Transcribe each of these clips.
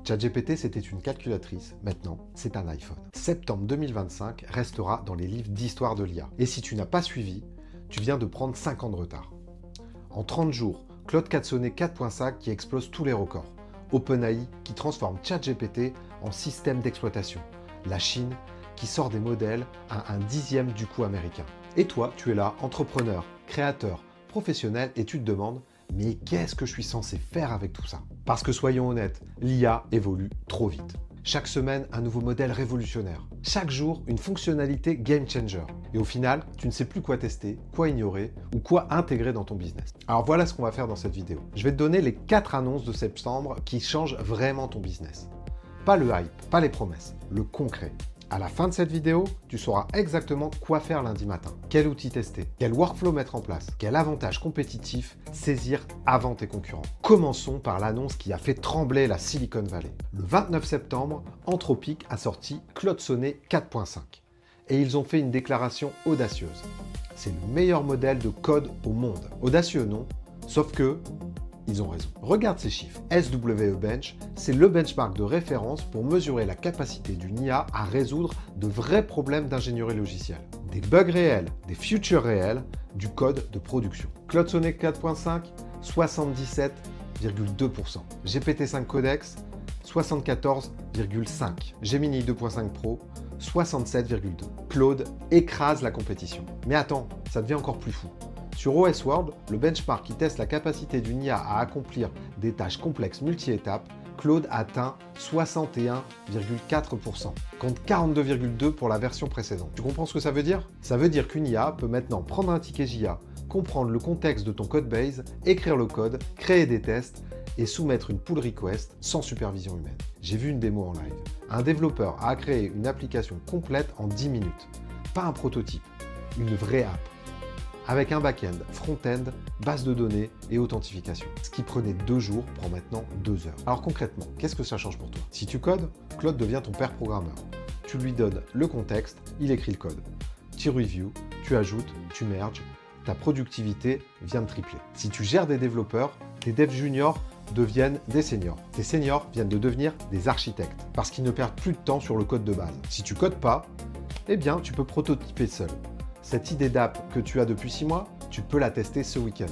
ChatGPT, c'était une calculatrice, maintenant, c'est un iPhone. Septembre 2025 restera dans les livres d'histoire de l'IA. Et si tu n'as pas suivi, tu viens de prendre 5 ans de retard. En 30 jours, Claude Catsonnet 4.5 qui explose tous les records. OpenAI qui transforme ChatGPT en système d'exploitation. La Chine qui sort des modèles à un dixième du coût américain. Et toi, tu es là, entrepreneur, créateur, professionnel, et tu te demandes « Mais qu'est-ce que je suis censé faire avec tout ça ?» Parce que soyons honnêtes, l'IA évolue trop vite. Chaque semaine, un nouveau modèle révolutionnaire. Chaque jour, une fonctionnalité game changer. Et au final, tu ne sais plus quoi tester, quoi ignorer ou quoi intégrer dans ton business. Alors voilà ce qu'on va faire dans cette vidéo. Je vais te donner les 4 annonces de septembre qui changent vraiment ton business. Pas le hype, pas les promesses, le concret. À la fin de cette vidéo, tu sauras exactement quoi faire lundi matin, quel outil tester, quel workflow mettre en place, quel avantage compétitif saisir avant tes concurrents. Commençons par l'annonce qui a fait trembler la Silicon Valley. Le 29 septembre, Anthropic a sorti Claude Sonnet 4.5 et ils ont fait une déclaration audacieuse. C'est le meilleur modèle de code au monde. Audacieux, non? Sauf que ils ont raison. Regarde ces chiffres. SWE Bench, c'est le benchmark de référence pour mesurer la capacité d'une IA à résoudre de vrais problèmes d'ingénierie logicielle. Des bugs réels, des futures réels, du code de production. Claude Sonnet 4.5, 77,2%. GPT-5 Codex, 74,5%. Gemini 2.5 Pro, 67,2%. Claude écrase la compétition. Mais attends, ça devient encore plus fou. Sur OS World, le benchmark qui teste la capacité d'une IA à accomplir des tâches complexes multi-étapes, Claude atteint 61,4%, contre 42,2% pour la version précédente. Tu comprends ce que ça veut dire? Ça veut dire qu'une IA peut maintenant prendre un ticket JA, comprendre le contexte de ton codebase, écrire le code, créer des tests et soumettre une pull request sans supervision humaine. J'ai vu une démo en live. Un développeur a créé une application complète en 10 minutes. Pas un prototype, une vraie app. Avec un back-end, front-end, base de données et authentification. Ce qui prenait 2 jours prend maintenant 2 heures. Alors concrètement, qu'est-ce que ça change pour toi? Si tu codes, Claude devient ton père programmeur. Tu lui donnes le contexte, il écrit le code. Tu review, tu ajoutes, tu merges, ta productivité vient de tripler. Si tu gères des développeurs, tes devs juniors deviennent des seniors. Tes seniors viennent de devenir des architectes parce qu'ils ne perdent plus de temps sur le code de base. Si tu codes pas, eh bien tu peux prototyper seul. Cette idée d'app que tu as depuis 6 mois, tu peux la tester ce week-end,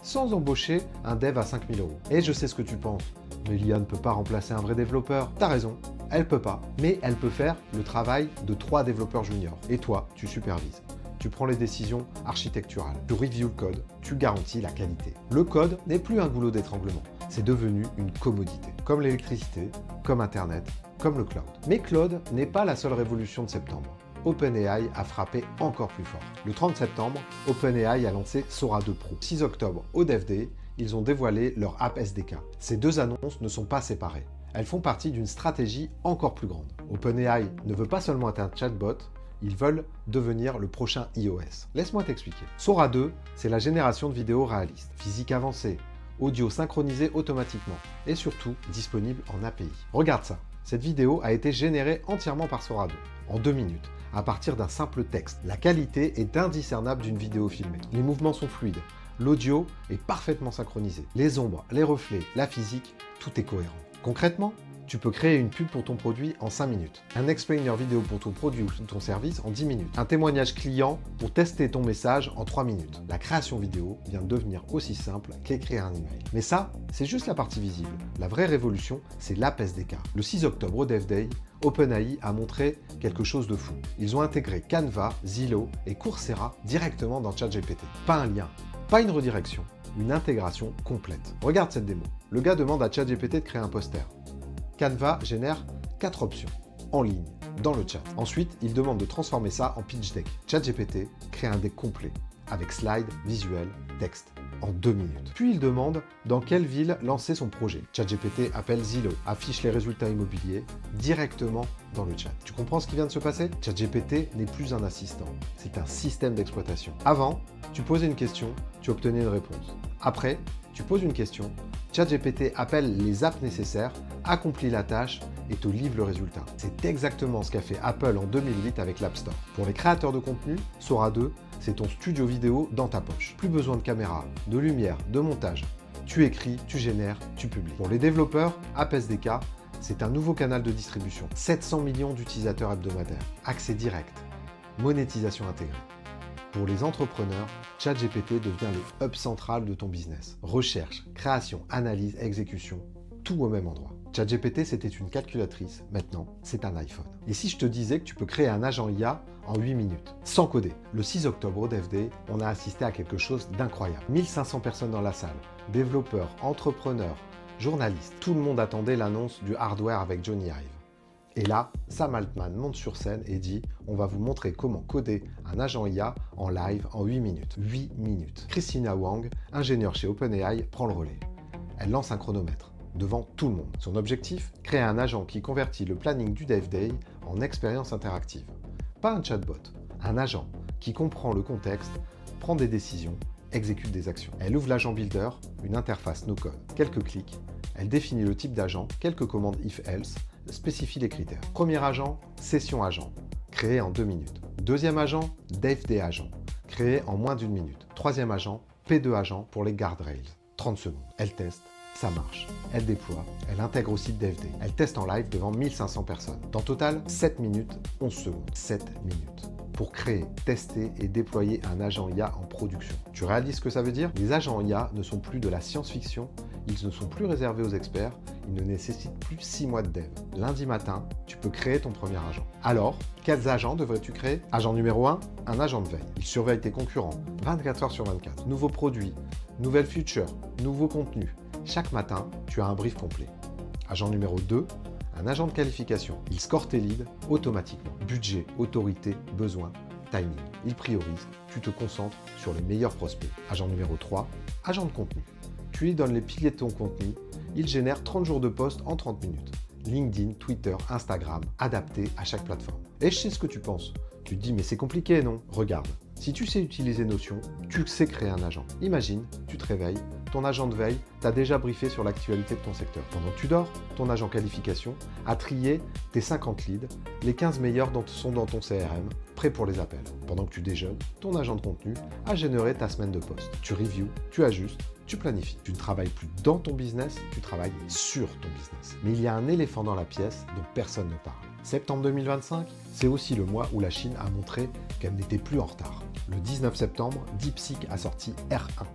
sans embaucher un dev à 5 000 €. Et je sais ce que tu penses, mais l'IA ne peut pas remplacer un vrai développeur. T'as raison, elle peut pas, mais elle peut faire le travail de 3 développeurs juniors. Et toi, tu supervises. Tu prends les décisions architecturales, tu reviews le code, tu garantis la qualité. Le code n'est plus un goulot d'étranglement, c'est devenu une commodité, comme l'électricité, comme Internet, comme le cloud. Mais Claude n'est pas la seule révolution de septembre. OpenAI a frappé encore plus fort. Le 30 septembre, OpenAI a lancé Sora 2 Pro. 6 octobre, au Dev Day, ils ont dévoilé leur app SDK. Ces 2 annonces ne sont pas séparées. Elles font partie d'une stratégie encore plus grande. OpenAI ne veut pas seulement être un chatbot, ils veulent devenir le prochain iOS. Laisse-moi t'expliquer. Sora 2, c'est la génération de vidéos réalistes, physique avancée, audio synchronisé automatiquement et surtout disponible en API. Regarde ça. Cette vidéo a été générée entièrement par Sora 2, en 2 minutes, à partir d'un simple texte. La qualité est indiscernable d'une vidéo filmée. Les mouvements sont fluides, l'audio est parfaitement synchronisé. Les ombres, les reflets, la physique, tout est cohérent. Concrètement, tu peux créer une pub pour ton produit en 5 minutes, un explainer vidéo pour ton produit ou ton service en 10 minutes, un témoignage client pour tester ton message en 3 minutes. La création vidéo vient de devenir aussi simple qu'écrire un email. Mais ça, c'est juste la partie visible. La vraie révolution, c'est l'app SDK. Le 6 octobre au Dev Day, OpenAI a montré quelque chose de fou. Ils ont intégré Canva, Zillow et Coursera directement dans ChatGPT. Pas un lien, pas une redirection, une intégration complète. Regarde cette démo. Le gars demande à ChatGPT de créer un poster. Canva génère 4 options, en ligne, dans le chat. Ensuite, il demande de transformer ça en pitch deck. ChatGPT crée un deck complet, avec slide, visuel, texte, en 2 minutes. Puis il demande dans quelle ville lancer son projet. ChatGPT appelle Zillow, affiche les résultats immobiliers directement dans le chat. Tu comprends ce qui vient de se passer? ChatGPT n'est plus un assistant, c'est un système d'exploitation. Avant, tu posais une question, tu obtenais une réponse. Après, tu poses une question, ChatGPT appelle les apps nécessaires, accomplit la tâche et te livre le résultat. C'est exactement ce qu'a fait Apple en 2008 avec l'App Store. Pour les créateurs de contenu, Sora 2, c'est ton studio vidéo dans ta poche. Plus besoin de caméra, de lumière, de montage. Tu écris, tu génères, tu publies. Pour les développeurs, App SDK, C'est un nouveau canal de distribution. 700 millions d'utilisateurs hebdomadaires. Accès direct. Monétisation intégrée. Pour les entrepreneurs, ChatGPT devient le hub central de ton business. Recherche, création, analyse, exécution, tout au même endroit. ChatGPT, c'était une calculatrice, maintenant, c'est un iPhone. Et si je te disais que tu peux créer un agent IA en 8 minutes, sans coder? Le 6 octobre au Dev Day, on a assisté à quelque chose d'incroyable. 1500 personnes dans la salle, développeurs, entrepreneurs, journalistes, tout le monde attendait l'annonce du hardware avec Johnny Ive. Et là, Sam Altman monte sur scène et dit « On va vous montrer comment coder un agent IA en live en 8 minutes. » 8 minutes. Christina Wang, ingénieure chez OpenAI, prend le relais. Elle lance un chronomètre devant tout le monde. Son objectif, créer un agent qui convertit le planning du Dev Day en expérience interactive. Pas un chatbot, un agent qui comprend le contexte, prend des décisions, exécute des actions. Elle ouvre l'agent Builder, une interface no-code. Quelques clics, elle définit le type d'agent, quelques commandes if-else, spécifie les critères. Premier agent, session agent, créé en 2 minutes. Deuxième agent, Dev Day agent, créé en moins d'1 minute. Troisième agent, P2 agent pour les guardrails, 30 secondes. Elle teste. Ça marche. Elle déploie, elle intègre aussi Dev Day. Elle teste en live devant 1500 personnes. Dans total, 7 minutes, 11 secondes. 7 minutes. Pour créer, tester et déployer un agent IA en production. Tu réalises ce que ça veut dire? Les agents IA ne sont plus de la science-fiction, ils ne sont plus réservés aux experts, ils ne nécessitent plus 6 mois de dev. Lundi matin, tu peux créer ton premier agent. Alors, quels agents devrais-tu créer? Agent numéro 1, un agent de veille. Il surveille tes concurrents, 24 heures sur 24. Nouveaux produits, nouvelles features, nouveaux contenus. Chaque matin, tu as un brief complet. Agent numéro 2, un agent de qualification. Il score tes leads automatiquement. Budget, autorité, besoin, timing. Il priorise. Tu te concentres sur les meilleurs prospects. Agent numéro 3, agent de contenu. Tu lui donnes les piliers de ton contenu. Il génère 30 jours de post en 30 minutes. LinkedIn, Twitter, Instagram, adaptés à chaque plateforme. Et je sais ce que tu penses. Tu te dis, mais c'est compliqué, non? Regarde. Si tu sais utiliser Notion, tu sais créer un agent. Imagine, tu te réveilles, ton agent de veille t'a déjà briefé sur l'actualité de ton secteur. Pendant que tu dors, ton agent qualification a trié tes 50 leads, les 15 meilleurs sont dans ton CRM, prêts pour les appels. Pendant que tu déjeunes, ton agent de contenu a généré ta semaine de poste. Tu reviews, tu ajustes, tu planifies. Tu ne travailles plus dans ton business, tu travailles sur ton business. Mais il y a un éléphant dans la pièce dont personne ne parle. Septembre 2025, c'est aussi le mois où la Chine a montré qu'elle n'était plus en retard. Le 19 septembre, DeepSeek a sorti R1,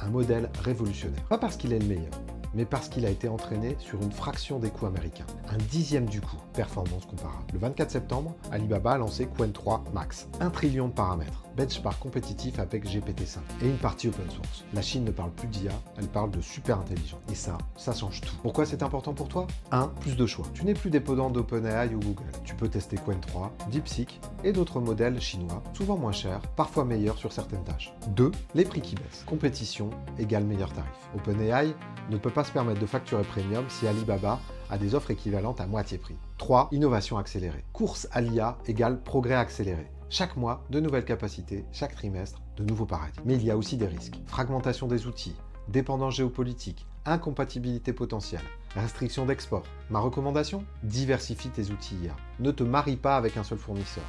un modèle révolutionnaire. Pas parce qu'il est le meilleur, mais parce qu'il a été entraîné sur une fraction des coûts américains, un dixième du coût, performance comparable. Le 24 septembre, Alibaba a lancé Qwen 3 Max, 1 trillion de paramètres, benchmark compétitif avec GPT-5 et une partie open source. La Chine ne parle plus d'IA, elle parle de super intelligence. Et ça change tout. Pourquoi c'est important pour toi? 1. Plus de choix. Tu n'es plus dépendant d'OpenAI ou Google. Tu peux tester Qwen 3, DeepSeek et d'autres modèles chinois, souvent moins chers, parfois meilleurs sur certaines tâches. 2. Les prix qui baissent. Compétition égale meilleur tarif. OpenAI ne peut pas se permettre de facturer premium si Alibaba a des offres équivalentes à moitié prix. 3. Innovation accélérée. Course à l'IA égale progrès accéléré. Chaque mois, de nouvelles capacités, chaque trimestre, de nouveaux paradigmes. Mais il y a aussi des risques. Fragmentation des outils, dépendance géopolitique, incompatibilité potentielle, restriction d'export. Ma recommandation? Diversifie tes outils IA. Ne te marie pas avec un seul fournisseur.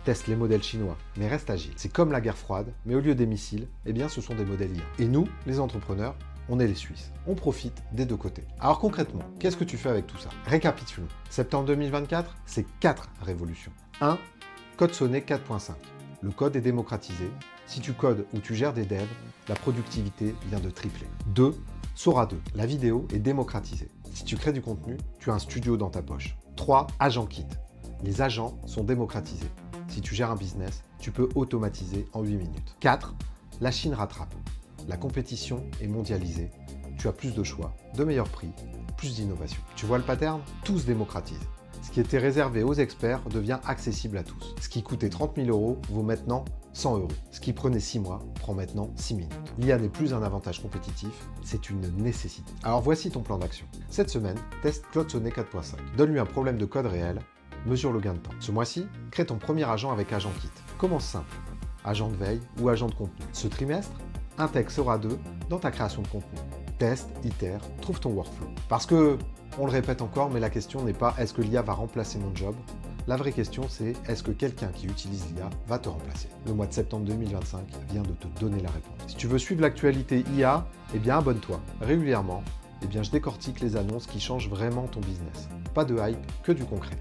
Teste les modèles chinois, mais reste agile. C'est comme la guerre froide, mais au lieu des missiles, eh bien ce sont des modèles IA. Et nous, les entrepreneurs, on est les Suisses. On profite des deux côtés. Alors concrètement, qu'est-ce que tu fais avec tout ça? Récapitulons. Septembre 2024, c'est 4 révolutions. 1. Code Sonnet 4.5. Le code est démocratisé. Si tu codes ou tu gères des devs, la productivité vient de tripler. 2. Sora 2. La vidéo est démocratisée. Si tu crées du contenu, tu as un studio dans ta poche. 3. Agent Kit. Les agents sont démocratisés. Si tu gères un business, tu peux automatiser en 8 minutes. 4. La Chine rattrape. La compétition est mondialisée. Tu as plus de choix, de meilleurs prix, plus d'innovation. Tu vois le pattern? Tout se démocratise. Ce qui était réservé aux experts devient accessible à tous. Ce qui coûtait 30 000 € vaut maintenant 100 €. Ce qui prenait 6 mois prend maintenant 6 minutes. L'IA n'est plus un avantage compétitif, c'est une nécessité. Alors voici ton plan d'action. Cette semaine, teste Claude Sonnet 4.5. Donne-lui un problème de code réel, mesure le gain de temps. Ce mois-ci, crée ton premier agent avec Agent Kit. Commence simple, agent de veille ou agent de contenu. Ce trimestre, intègre Sora 2 dans ta création de contenu. Teste, itère, trouve ton workflow. Parce que, on le répète encore, mais la question n'est pas est-ce que l'IA va remplacer mon job? La vraie question c'est est-ce que quelqu'un qui utilise l'IA va te remplacer? Le mois de septembre 2025 vient de te donner la réponse. Si tu veux suivre l'actualité IA, eh bien abonne-toi. Régulièrement, Eh bien, je décortique les annonces qui changent vraiment ton business. Pas de hype, que du concret.